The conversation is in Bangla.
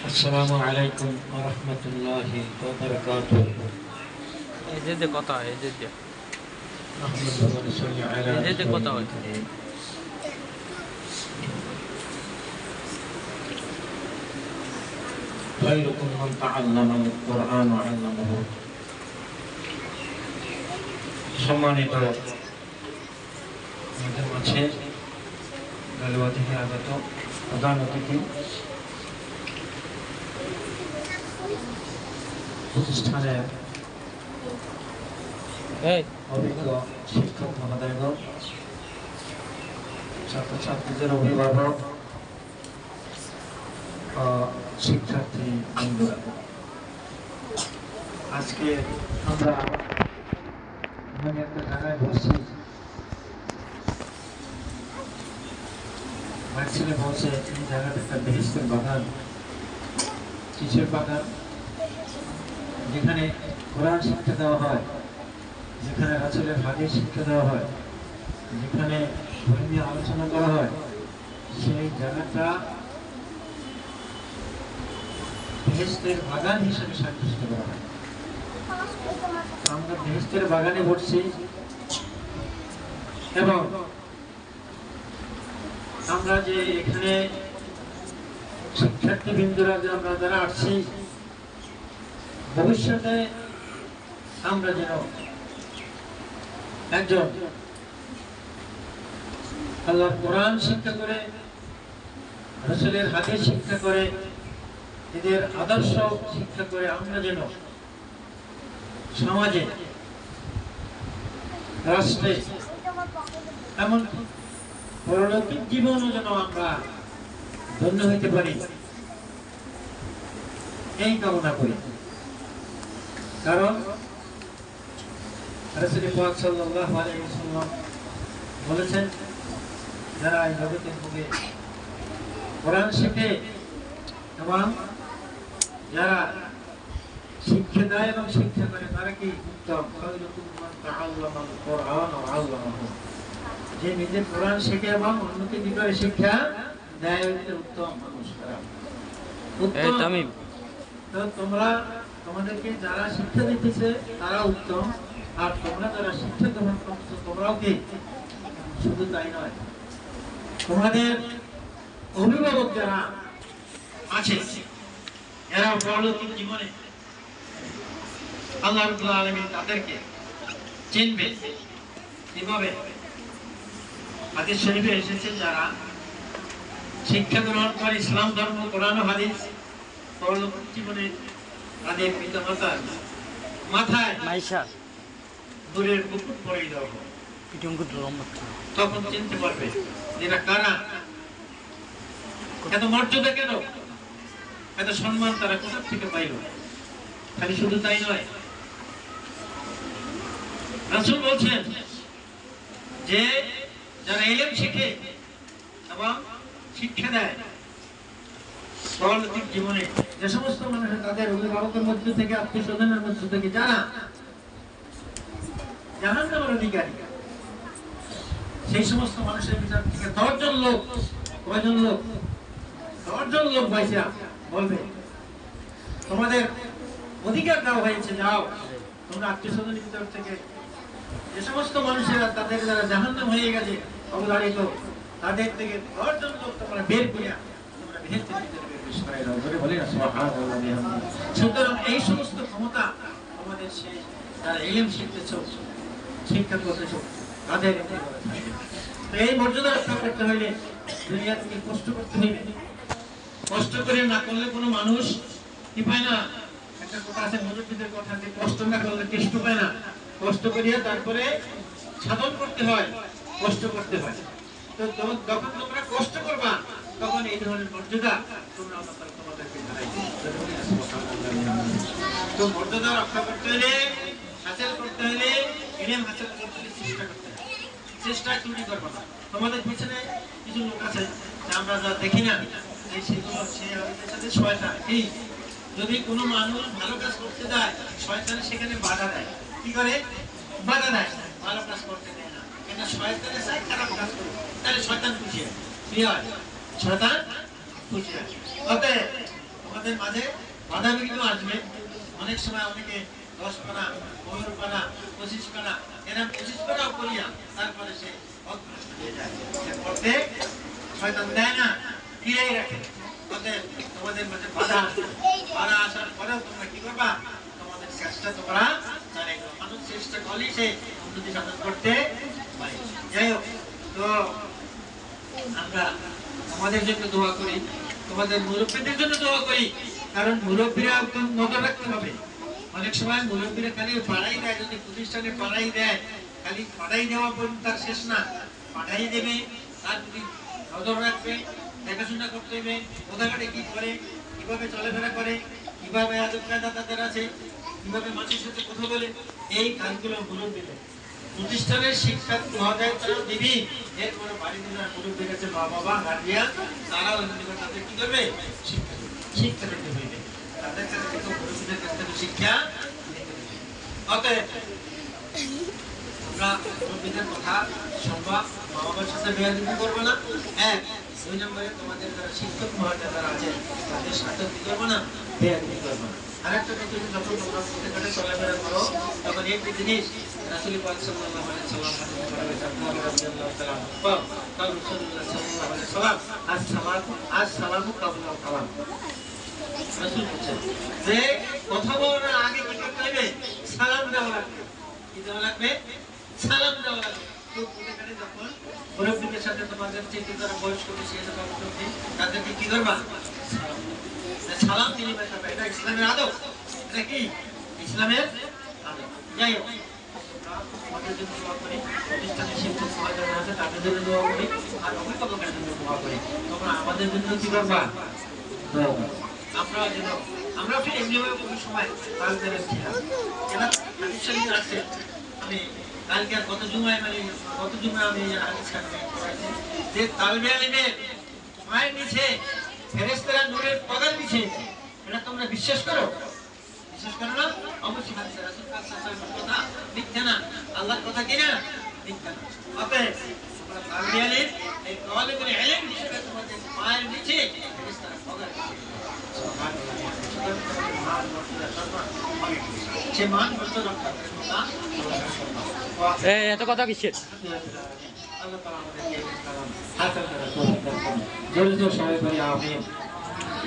আসসালামু আলাইকুম ওয়া রাহমাতুল্লাহি ওয়া বারাকাতুহু। এই যে কথা হয়, এই যে আহমাদু ওয়া নুসাল্লি আলা কথা রাসূলিল হয়। কারীম। খায়রুকুম মান তাআল্লামাল কুরআন ওয়া 'আল্লামাহু। সম্মানিত আমাদের মাঝে গালুয়া থেকে আগত প্রধান অতিথি, প্রতিষ্ঠানের অভিজ্ঞ শিক্ষক মহোদয়গণ, ছাত্রছাত্রীদের অভিভাবক ও শিক্ষার্থী বন্ধুরা, আজকে আমরা এমন একটা জায়গায় বসছি, ছেলে বলছে এই জায়গাটা একটা বেহেশতের বাগান। কিসের বাগান? যেখানে কোরআন শিক্ষা দেওয়া হয়, যেখানে রাসূলের হাদিস শিক্ষা দেওয়া হয়, যেখানে ধর্মীয় আলোচনা করা হয়, সেই জায়গাটা বেহেশতের বাগান হিসেবে সাব্যস্ত করা হয়। আমরা বেহেশতের বাগানে বসছি এবং আমরা যে এখানে শিক্ষার্থী বৃন্দরা যে আমরা যারা আসছি, ভবিষ্যতে আমরা যেন একজন আল্লাহর কোরআন শিক্ষা করে, রাসূলের হাদিস শিক্ষা করে, এদের আদর্শ শিক্ষা করে আমরা যেন সমাজে, রাষ্ট্রে, এমন পরলৌকিক জীবনও যেন আমরা ধন্য হইতে পারি, এই কামনা করি। কারণ রাসূল পাক সাল্লাল্লাহু আলাইহি ওয়াসাল্লাম বলেছেন, যারা এই জগতের বুকে কোরআন শিখে এবং যারা শিক্ষা দেয় এবং শিক্ষা করে, তারা কি উত্তম? খায়রুকুম মান তাআল্লামাল কুরআন ওয়া 'আল্লামাহু। যে নিজে কোরআন শিখে এবং অন্যকে কি করে শিক্ষা দেয়, হচ্ছে উত্তম মানুষ। তো তোমরা, তোমাদেরকে যারা শিক্ষা দিতেছে তারা উত্তম, আর তোমরা যারা শিক্ষা গ্রহণ করছো তোমরাও কি? শুধু তাই নয়, তোমাদের অভিভাবক যারা আছে এরা পরলৌকিক জীবনে আল্লাহ রাব্বুল আলামিন তাদেরকে চিনবে কিভাবে? হাদিস শরীফে এসেছে, যারা শিক্ষা গ্রহণ করে ইসলাম ধর্ম, কোরআন ও হাদিস, পরলৌকিক জীবনে তাদের পিতামাতার মাথায় নূরের মুকুট পরিয়ে দেওয়া হবে। তখন চিনতে পারবে এরা কারা, এত মর্যাদা কেন, এত সম্মান তারা কোথা থেকে পাইল। খালি শুধু তাই নয়, রাসূল বলছেন যে যারা ইলম শিখে এবং শিক্ষা দেয়, পরলৌকিক জীবনে যে সমস্ত মানুষের তাদের অভিভাবকের মধ্য থেকে, আত্মীয় স্বজনের মধ্য থেকে যারা জাহান্নামের অধিকারী, সেই সমস্ত মানুষের ভিতর থেকে 10 জন লোক, কয়জন লোক? 10 জন লোক ভাইসা বলবে, তোমাদের অধিকার দেওয়া হয়েছে, যাও তোমরা আত্মীয় স্বজনের ভিতর থেকে যে সমস্ত মানুষেরা তাদের যারা জাহান্নাম হয়ে গেছে অবধারিত, তাদের থেকে 10 জন লোক তোমরা বের করিয়া তোমরা বেহেশতের ভিতরে প্রবেশ করাই দাও। বলে বলেন সুবহানাল্লাহ বিহামদিহি। সুতরাং এই সমস্ত ক্ষমতা আমাদের সেই যারা ইলম শিখতেছো, শিক্ষা করতেছো, তাদের তো এই মর্যাদা রক্ষা করতে হইলে দুনিয়া থেকে কষ্ট করতে হইবে। কষ্ট করে না করলে কোনো মানুষ কি পায় না। একটা কথা আছে মুরব্বীদের কথা, যে কষ্ট না করলে কেষ্ট পায় না। কষ্ট করিয়া তারপরে সাধন করতে হয়, কষ্ট করতে হয়। তো যখন তোমরা কষ্ট করবা, তখন এই ধরনের মর্যাদা তোমরা আল্লাহ তাআলা তোমাদেরকে জানাইবে। তো মর্যাদা রক্ষা করতে হলে, হাসিল করতে হলে, ইলম হাসিল করতে হলে চেষ্টা করতে হবে। চেষ্টা তুমি করবে না। তোমাদের পিছনে কিছু লোক আছে আমরা যা দেখি না, এই সেগুলো সে আমাদের সাথে শয়তান। কি যদি কোনো মানুষ ভালো কাজ করতে যায়, শয়তান সেখানে বাধা দেয়। কি করে? বাধা দেয়, ভালো কাজ করতে দেয় না। এটা শয়তানের চাই খারাপ কাজ করবে, তাহলে শয়তান খুশি হয়। কি হয়? শয়তান খুশি হয়। অতএব তোমাদের মাঝে বাধা বিঘ্ন আসবে। অনেক সময় অনেকে 10 পারা 15 পারা 25 পারা এরকম 25 পারাও করিয়া তারপরে সে অগ্রসর হয়ে যায়। সে পড়তে শয়তান দেয় না, ফিরেই রাখে। অতএব তোমাদের মাঝে বাধা আসবে, বাধা আসার পরেও তোমরা কি করবা? তোমাদের চেষ্টা তোমরা চালিয়ে যাও। মানুষ চেষ্টা করলেই সে উন্নতি সাধন করতে পারে। যাই হোক, তো আমরা আমাদের জন্য দোয়া করি, তোমাদের মুরব্বীদের জন্য দোয়া করি, কারণ মুরব্বীরা একদম নজর রাখতে হবে। অনেক সময় মুরব্বীরা খালি পাড়াই দেয়, যদি প্রতিষ্ঠানে পাড়াই দেয়, খালি পাড়াই দেওয়া পর্যন্ত তার শেষ না, পাড়াই দেবে, তার যদি নজর রাখবে, দেখাশোনা করতে হবে, কোথাঘাটে কি করে, কিভাবে চলাফেরা করে, কিভাবে আদব কায়দা তাদের আছে, কিভাবে মানুষের সাথে কথা বলে, এই কাজগুলো মুরব্বীদের। প্রতিষ্ঠানের শিক্ষা তারা দিবি, এরপরে বাড়িতে যারা মুরব্বীর কাছে মা বাবা গার্জিয়ান তারাও তাদের কি করবে? শিক্ষা দিতে হইবে। তাদের কাছে থেকে মুরব্বীদের কাছ থেকে শিক্ষা নিতে হবে। অতএব আমরা মুরব্বীদের কথা শুনবা, মা বাবার সাথে বেয়াদবি করবো না। এক, 2 নম্বরে তোমাদের যারা শিক্ষক মহোদয় যারা আছে তাদের সাথে কি করবো না? বেয়াদবি করবো না। আরেকটা কথা, যখন তোমরা প্রত্যেকটা চলাফেরা করো তখন একটি জিনিস রাসূল পাক সাল্লাল্লাহু আলাইহি সাল্লাম হাদিসে বলেছেন, আবু রাদিয়াল্লাহু তাআলা বলেন, কাল রাসূলুল্লাহ সাল্লাল্লাহু আলাইহি সাল্লাম আসসালামু কাবলা কালাম। রাসূল বলেন যে কথা বলার আগে কি করতে হবে? সালাম দেওয়া লাগবে। কি দেওয়া লাগবে? সালাম দেওয়া লাগবে। তো প্রত্যেকটা যখন মুরব্বিদের সাথে তোমাদের চিন্তা যারা বয়স্ক বেশি আছে তাদেরকে কি করবা? সালাম দিলে হবে। এটা ইসলামের আদব। এটা কি ইসলামের আদব। যাই হোক, আমাদের জন্য দোয়া করি, প্রতিষ্ঠানের শিক্ষক মহোদয় আছে তাদের জন্য দোয়া করি, আর অভিভাবকের জন্য দোয়া করি। তোমরা আমাদের জন্য কি করবা? দোয়া করো। আমরা ফিরে এমনিভাবে কোনো সময় তালবেলের ছিলাম, এটা হাদিস শরীফে আছে। আমি কালকে আর গত জুমায় আমি হাদিস পড়াইছি যে তালবে আলিমের মায়ের নিচে ফেরেশতারা নূরের পদার নিচে। এটা তোমরা বিশ্বাস করো? বিশ্বাস করো না? অবশ্যই হাদিসে রাসূল পাক সাল্লাল্লাহু আলাইহি ওয়াসাল্লাম কথা মিথ্যা না, আল্লাহর কথা কি না? মিথ্যা না। অতএব তোমরা তালবে আলিম এই তালেবুল ইলম হিসেবে তোমাদের মায়ের নিচে ফেরেশতারা পদার নিচে। সে মান মর্যাদা রক্ষা করে তোমরা এত কথা কিসের? আল্লাহ তাআলা আমাদেরকে হাসান করে জোরে জোরে সবাই বলি আমিন।